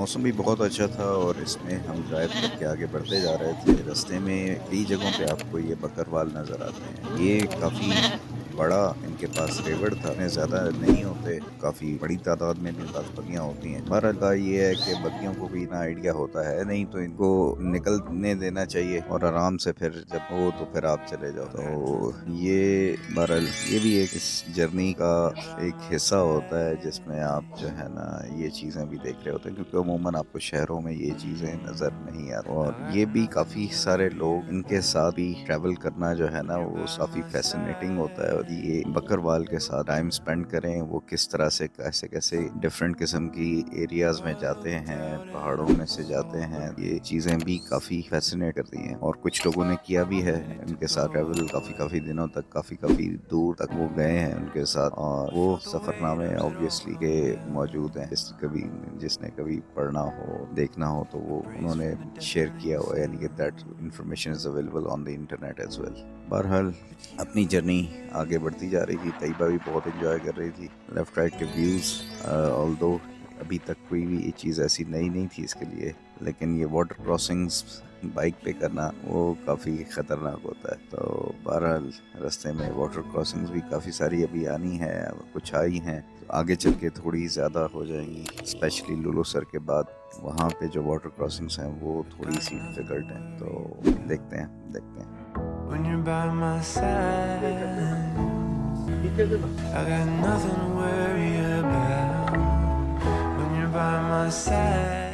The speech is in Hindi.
मौसम भी बहुत अच्छा था और इसमें हम ड्राइव करके आगे बढ़ते जा रहे थे। रास्ते में कई जगहों पे आपको ये बकरवाल नज़र आते हैं। ये काफ़ी बड़ा इनके पास रेवड़ था, इतने ज़्यादा नहीं होते, काफ़ी बड़ी तादाद में इनके पास बगियाँ होती हैं। बहरहाल ये है कि बगियों को भी इतना आइडिया होता है नहीं, तो इनको निकलने देना चाहिए और आराम से फिर जब हो तो फिर आप चले जाओ। तो ये बहरहाल ये भी एक इस जर्नी का एक हिस्सा होता है जिसमें आप जो है ना ये चीज़ें भी देख रहे होते हैं, क्योंकि अमूमन आपको शहरों में ये चीज़ें नज़र नहीं आती। और ये भी काफ़ी सारे लोग इनके साथ भी ट्रैवल करना जो है ना वो काफ़ी फैसिनेटिंग होता है। और ये बकरवाल के साथ टाइम स्पेंड करें, वो किस तरह से कैसे कैसे डिफरेंट किस्म की एरियाज में जाते हैं, पहाड़ों में से जाते हैं, ये चीज़ें भी काफ़ी फैसिनेट करती हैं। और कुछ लोगों ने किया भी है इनके साथ ट्रैवल, काफ़ी दिनों तक, काफ़ी दूर तक वो गए हैं उनके साथ। और वो सफ़रनामे ऑब्वियसली के मौजूद हैं, जिसने कभी पढ़ना हो, देखना हो, तो वो उन्होंने शेयर किया हुआ है, यानी कि that information is available on the internet as well. बहरहाल अपनी जर्नी आगे बढ़ती जा रही थी। तैयबा भी बहुत इंजॉय कर रही थी लेफ़्ट राइट के व्यूज़, ऑल्दो अभी तक कोई भी ये चीज़ ऐसी नई नहीं थी इसके लिए, लेकिन ये वाटर क्रॉसिंग्स बाइक पे करना वो काफ़ी ख़तरनाक होता है। तो बहरहाल रास्ते में वाटर क्रॉसिंग्स भी काफ़ी सारी अभी आनी है, कुछ आई हैं, तो आगे चल के थोड़ी ज़्यादा हो जाएंगी, स्पेशली लुलु सर के बाद। वहाँ पे जो वाटर क्रॉसिंग्स हैं वो थोड़ी सी डिफ़िकल्ट हैं, तो देखते हैं। When you're by my side, I got nothing to worry about. When you're by my side.